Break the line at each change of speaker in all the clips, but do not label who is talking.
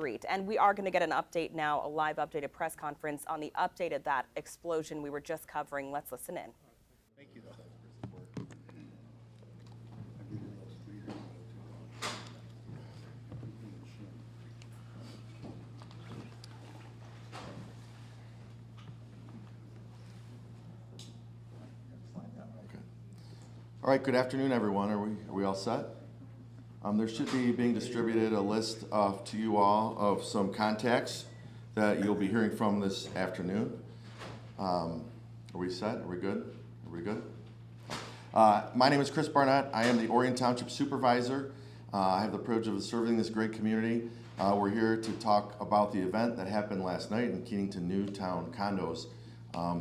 street. And we are going to get an update now, a live updated press conference on the update of that explosion we were just covering. Let's listen in.
Thank you, though.
All right, good afternoon, everyone. Are we all set? There should be being distributed a list to you all of some contacts that you'll be hearing from this afternoon. Are we set? Are we good? Are we good? My name is Chris Barnett. I am the Orion Township Supervisor. I have the privilege of serving this great community. We're here to talk about the event that happened last night in Kennington Newtown condos,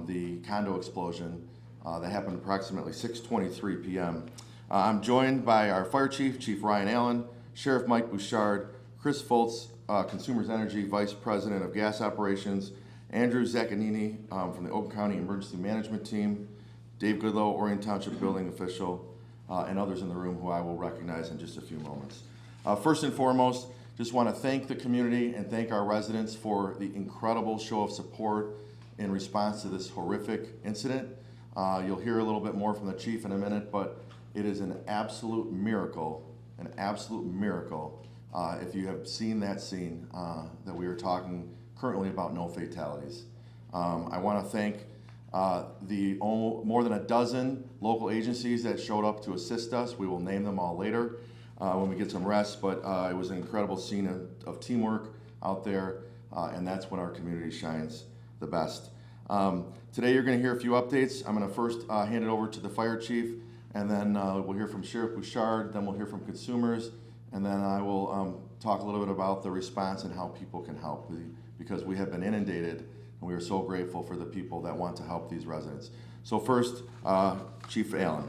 the condo explosion that happened approximately 6:23 p.m. I'm joined by our Fire Chief, Chief Ryan Allen, Sheriff Mike Bouchard, Chris Foltz, Consumers Energy Vice President of Gas Operations, Andrew Zaccanini from the Oakland County Emergency Management Team, Dave Goodlow, Orion Township Building Official, and others in the room who I will recognize in just a few moments. First and foremost, just want to thank the community and thank our residents for the incredible show of support in response to this horrific incident. You'll hear a little bit more from the chief in a minute, but it is an absolute miracle, if you have seen that scene that we are talking currently about no fatalities. I want to thank the more than a dozen local agencies that showed up to assist us. We will name them all later when we get some rest, but it was an incredible scene of teamwork out there, and that's when our community shines the best. Today you're going to hear a few updates. I'm going to first hand it over to the fire chief, and then we'll hear from Sheriff Bouchard, then we'll hear from consumers, and then I will talk a little bit about the response and how people can help, because we have been inundated, and we are so grateful for the people that want to help these residents. So first, Chief Allen.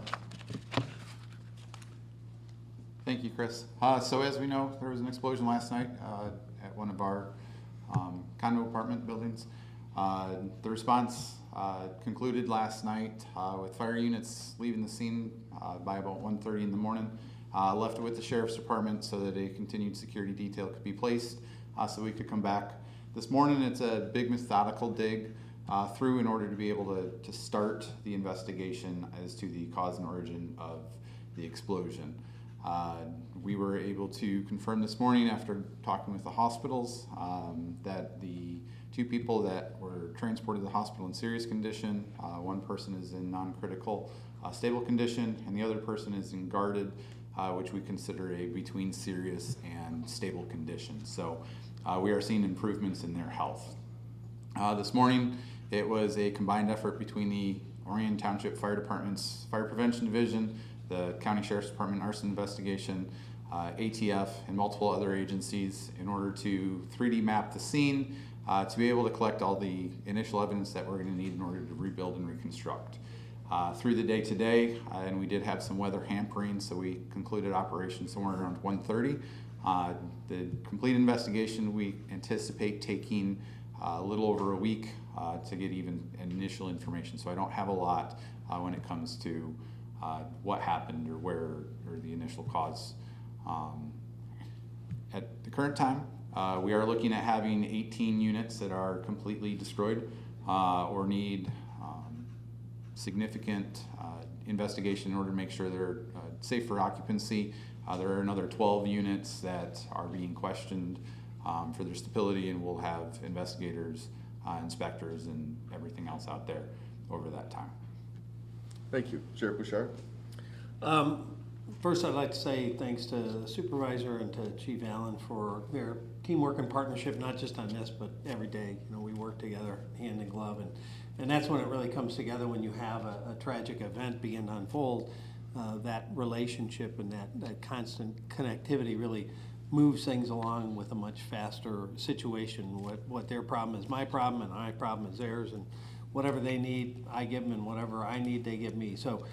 Thank you, Chris. So as we know, there was an explosion last night at one of our condo apartment buildings. The response concluded last night with fire units leaving the scene by about 1:30 in the morning. Left it with the Sheriff's Department so that a continued security detail could be placed so we could come back. This morning it's a big methodical dig through in order to be able to start the investigation as to the cause and origin of the explosion. We were able to confirm this morning after talking with the hospitals that the two people that were transported to the hospital in serious condition, one person is in non-critical stable condition, and the other person is in guarded, which we consider a between serious and stable condition. So we are seeing improvements in their health. This morning, it was a combined effort between the Orion Township Fire Department's Fire Prevention Division, the County Sheriff's Department Arson Investigation, ATF, and multiple other agencies in order to 3D map the scene to be able to collect all the initial evidence that we're going to need in order to rebuild and reconstruct. Through the day today, and we did have some weather hampering, so we concluded operations somewhere around 1:30. The complete investigation we anticipate taking a little over a week to get even initial information, so I don't have a lot when it comes to what happened or the initial cause. At the current time, we are looking at having 18 units that are completely destroyed or need significant investigation in order to make sure they're safe for occupancy. There are another 12 units that are being questioned for their stability, and we'll have investigators, inspectors, and everything else out there over that time.
Thank you. Sheriff Bouchard.
First, I'd like to say thanks to the supervisor and to Chief Allen for their teamwork and partnership, not just on this, but every day. You know, we work together hand in glove, and that's when it really comes together, when you have a tragic event begin to unfold. That relationship and that constant connectivity really moves things along with a much faster situation. What their problem is my problem, and my problem is theirs, and whatever they need, I give them, and whatever I need, they give me. So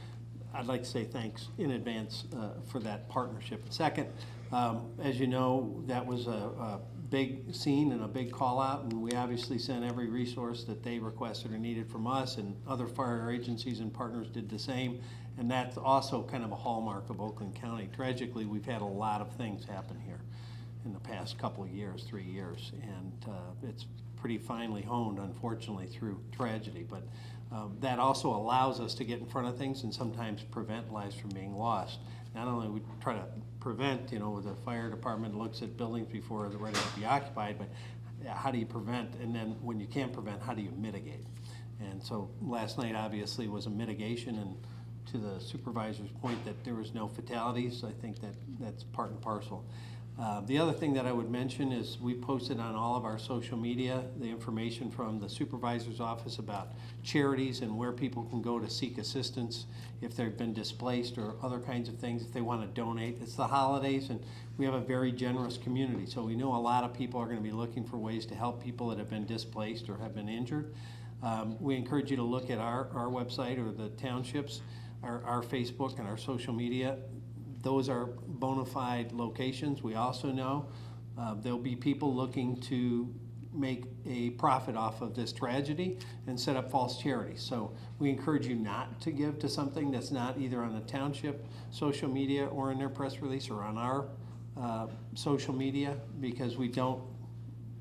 I'd like to say thanks in advance for that partnership. Second, as you know, that was a big scene and a big call out, and we obviously sent every resource that they requested or needed from us, and other fire agencies and partners did the same, and that's also kind of a hallmark of Oakland County. Tragically, we've had a lot of things happen here, in the past couple of years, 3 years, and it's pretty finely honed, unfortunately, through tragedy. But that also allows us to get in front of things and sometimes prevent lives from being lost. Not only we try to prevent, the fire department looks at buildings before they're ready to be occupied, but how do you prevent? And then when you can't prevent, how do you mitigate? And so last night obviously was a mitigation, and to the supervisor's point that there was no fatalities, I think that's part and parcel. The other thing that I would mention is we posted on all of our social media the information from the supervisor's office about charities and where people can go to seek assistance if they've been displaced or other kinds of things, if they want to donate. It's the holidays, and we have a very generous community, so we know a lot of people are going to be looking for ways to help people that have been displaced or have been injured. We encourage you to look at our website or the townships, our Facebook and our social media. Those are bona fide locations. We also know there'll be people looking to make a profit off of this tragedy and set up false charities. So we encourage you not to give to something that's not either on the township social media or in their press release or on our social media, because we don't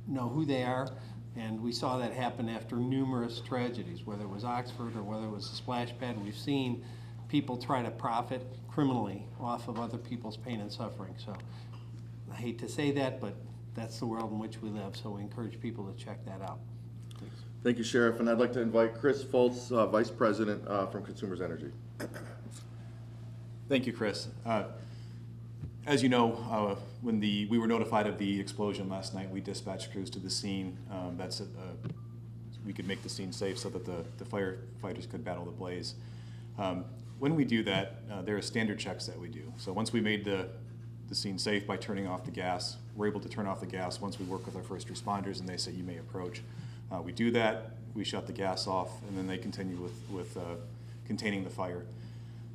know who they are. And we saw that happen after numerous tragedies, whether it was Oxford or whether it was a splash pad. We've seen people try to profit criminally off of other people's pain and suffering. So I hate to say that, but that's the world in which we live. So we encourage people to check that out. Thanks.
Thank you, Sheriff. And I'd like to invite Chris Foltz, Vice President from Consumers Energy.
Thank you, Chris. As you know, when we were notified of the explosion last night, we dispatched crews to the scene. We could make the scene safe so that the firefighters could battle the blaze. When we do that, there are standard checks that we do. So once we made the scene safe by turning off the gas, we're able to turn off the gas once we work with our first responders and they say you may approach. We do that, we shut the gas off, and then they continue with containing the fire.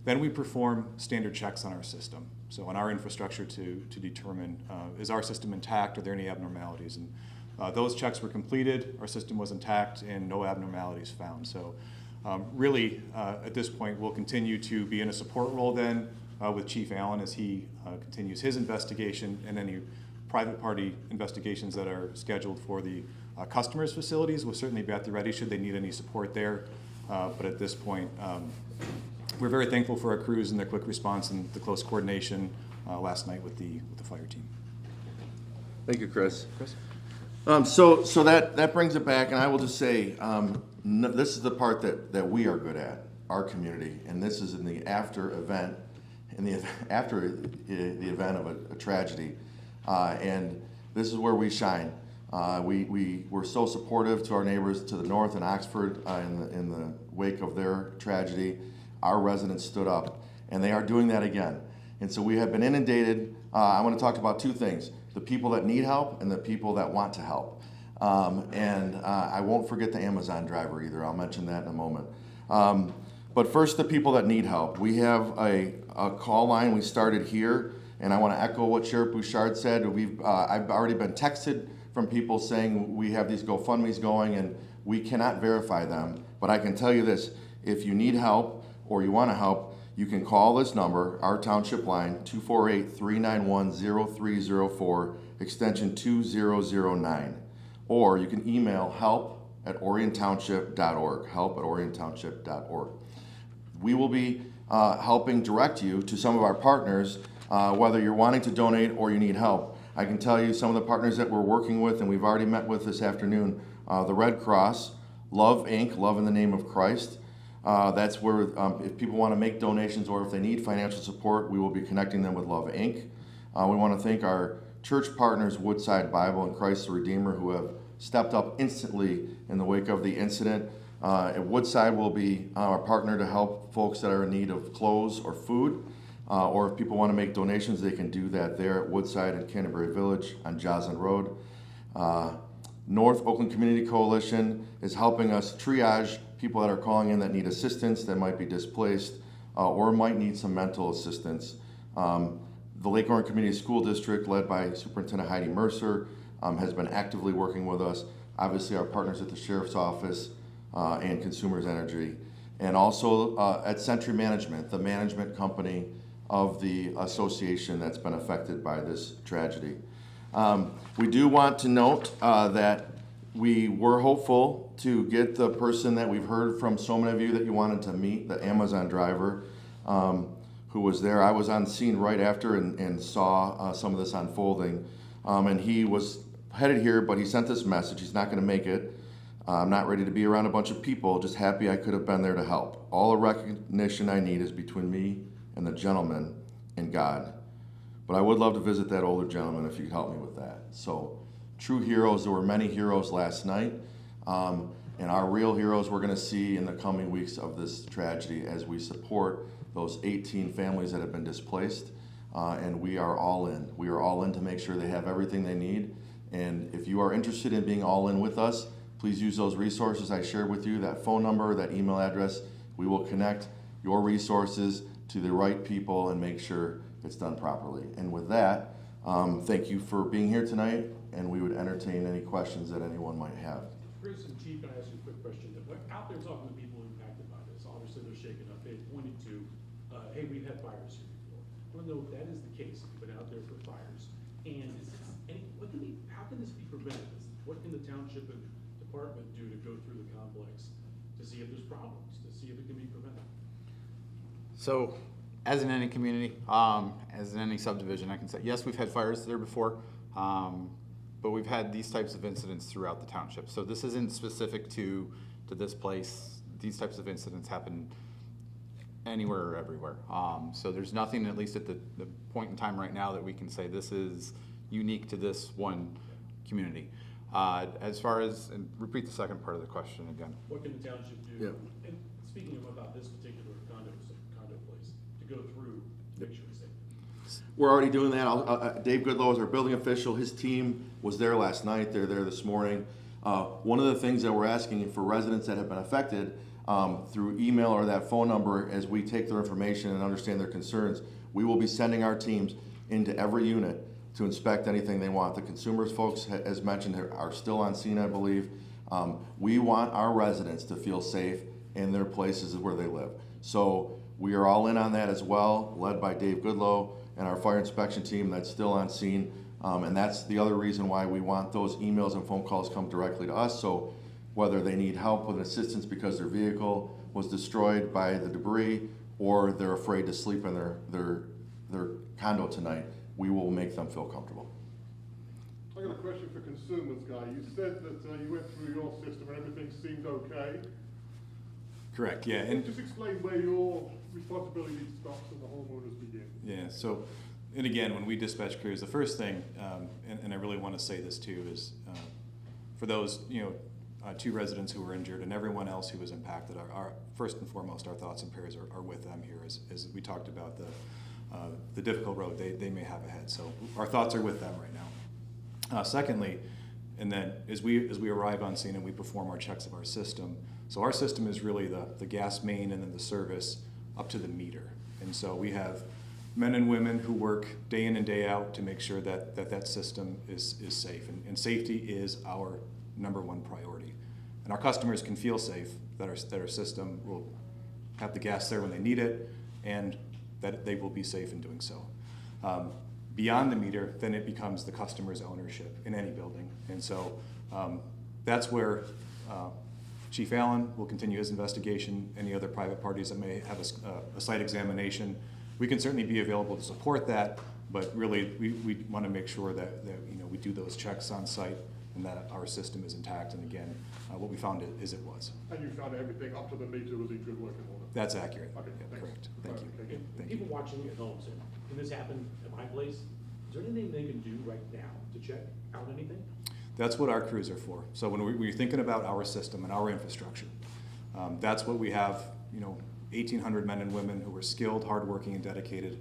Then we perform standard checks on our system. So on our infrastructure to determine, is our system intact, are there any abnormalities? And those checks were completed, our system was intact, and no abnormalities found. So really, at this point, we'll continue to be in a support role then with Chief Allen as he continues his investigation, and any private party investigations that are scheduled for the customers' facilities will certainly be at the ready should they need any support there. But at this point, we're very thankful for our crews and their quick response and the close coordination last night with the fire team.
Thank you, Chris.
Chris?
So that brings it back, and I will just say, this is the part that we are good at, our community, and this is in the after event, after the event of a tragedy, and this is where we shine. We were so supportive to our neighbors to the north in Oxford in the wake of their tragedy. Our residents stood up, and they are doing that again. And so we have been inundated. I want to talk about two things: the people that need help and the people that want to help. And I won't forget the Amazon driver either. I'll mention that in a moment. But first, the people that need help. We have a call line we started here, and I want to echo what Sheriff Bouchard said. I've already been texted from people saying we have these GoFundMes going, and we cannot verify them. But I can tell you this: if you need help or you want to help, you can call this number, our township line, 248-391-0304, extension 2009. Or you can email help@oriontownship.org, help@oriontownship.org. We will be helping direct you to some of our partners, whether you're wanting to donate or you need help. I can tell you some of the partners that we're working with and we've already met with this afternoon: the Red Cross, Love Inc., Love in the Name of Christ. That's where if people want to make donations or if they need financial support, we will be connecting them with Love Inc. We want to thank our church partners, Woodside Bible and Christ the Redeemer, who have stepped up instantly in the wake of the incident. Woodside will be our partner to help folks that are in need of clothes or food, or if people want to make donations, they can do that there at Woodside in Canterbury Village on Joslin Road. North Oakland Community Coalition is helping us triage people that are calling in that need assistance, that might be displaced, or might need some mental assistance. The Lake Orion Community School District, led by Superintendent Heidi Mercer, has been actively working with us. Obviously, our partners at the Sheriff's Office and Consumers Energy. And also at Century Management, the management company of the association that's been affected by this tragedy. We do want to note that we were hopeful to get the person that we've heard from so many of you that you wanted to meet, the Amazon driver who was there. I was on scene right after and saw some of this unfolding. And he was headed here, but he sent this message. He's not going to make it. I'm not ready to be around a bunch of people, just happy I could have been there to help. All the recognition I need is between me and the gentleman and God. But I would love to visit that older gentleman if you could help me with that. So, true heroes, there were many heroes last night. And our real heroes we're going to see in the coming weeks of this tragedy as we support those 18 families that have been displaced. And we are all in. We are all in to make sure they have everything they need. And if you are interested in being all in with us, please use those resources I shared with you, that phone number, that email address. We will connect your resources to the right people and make sure it's done properly. And with that, thank you for being here tonight, and we would entertain any questions that anyone might have.
Chris and Chief, can I ask you a quick question? Out there talking to people impacted by this, obviously they're shaken up. They pointed to, hey, we've had fires here before. I want to know if that is the case, if you've been out there for fires. And is this, how can this be prevented? What can the township and department do to go through the complex to see if there's problems, to see if it can be prevented?
So, as in any community, as in any subdivision, I can say, yes, we've had fires there before, but we've had these types of incidents throughout the township. So this isn't specific to this place. These types of incidents happen anywhere or everywhere. So there's nothing, at least at the point in time right now, that we can say this is unique to this one community. As far as, and repeat the second part of the question again.
What can the township do?
Yeah.
And speaking about this particular condo place, to go through, to make sure it's safe.
We're already doing that. Dave Goodlow is our building official. His team was there last night. They're there this morning. One of the things that we're asking for residents that have been affected through email or that phone number, as we take their information and understand their concerns, we will be sending our teams into every unit to inspect anything they want. The consumers folks, as mentioned, are still on scene, I believe. We want our residents to feel safe in their places where they live. So we are all in on that as well, led by Dave Goodlow and our fire inspection team that's still on scene. And that's the other reason why we want those emails and phone calls come directly to us. So whether they need help with assistance because their vehicle was destroyed by the debris or they're afraid to sleep in their condo tonight, we will make them feel comfortable.
I got a question for consumers, Guy. You said that you went through your system and everything seemed okay.
Correct, yeah. And
just explain where your responsibility stops and the homeowners begin.
yeah, so, and again, when we dispatch crews, the first thing, and I really want to say this too, is for those, two residents who were injured and everyone else who was impacted, our first and foremost, our thoughts and prayers are with them here as we talked about the difficult road they may have ahead. So our thoughts are with them right now. Secondly, and then as we arrive on scene and we perform our checks of our system, so our system is really the gas main and then the service up to the meter. And so we have men and women who work day in and day out to make sure that system is safe. And safety is our number one priority. And our customers can feel safe that our system will have the gas there when they need it and that they will be safe in doing so. Beyond the meter, then it becomes the customer's ownership in any building. And so that's where Chief Allen will continue his investigation. Any other private parties that may have a site examination, we can certainly be available to support that, but really we want to make sure that we do those checks on site and that our system is intact. And again, what we found is it was.
And you found everything up to the meter was in good working order?
That's accurate.
Okay,
Yeah,
thanks.
correct. Thank you.
Okay.
Thank you.
People watching at home say, can this happen at my place? Is there anything they can do right now to check out anything?
That's what our crews are for. So when we're thinking about our system and our infrastructure, that's what we have, 1,800 men and women who are skilled, hardworking, and dedicated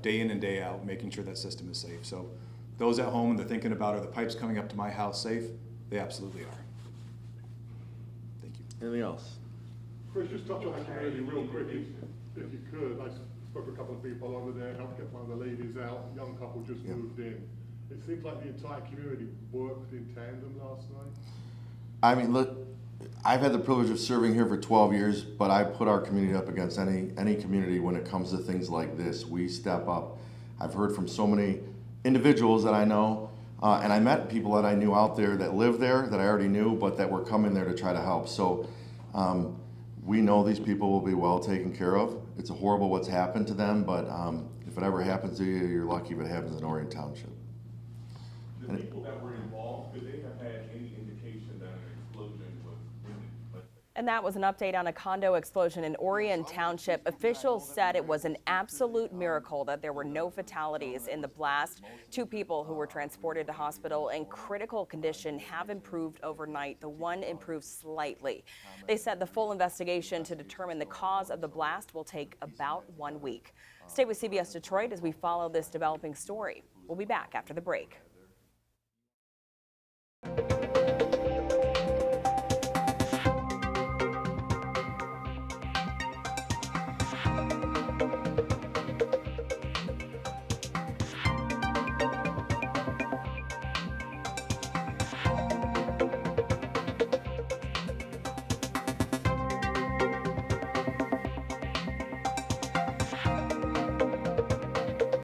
day in and day out, making sure that system is safe. So those at home and they're thinking about, are the pipes coming up to my house safe? They absolutely are. Thank you.
Anything else?
Chris, just touch on the community real quick, if you could. I spoke to a couple of people over there, helped get one of the ladies out, a young couple just moved in. It seems like the entire community worked in tandem last night.
I mean, look, I've had the privilege of serving here for 12 years, but I put our community up against any community when it comes to things like this. We step up. I've heard from so many individuals that I know And I met people that I knew out there that lived there, that I already knew, but that were coming there to try to help. So we know these people will be well taken care of. It's horrible what's happened to them, but if it ever happens to you, you're lucky if it happens in Orion Township.
The people that were involved, could they have had any indication that an explosion was imminent?
And that was an update on a condo explosion in Orion Township. Officials said it was an absolute miracle that there were no fatalities in the blast. 2 people who were transported to hospital in critical condition have improved overnight. The one improved slightly. They said the full investigation to determine the cause of the blast will take about 1 week. Stay with CBS Detroit as we follow this developing story. We'll be back after the break.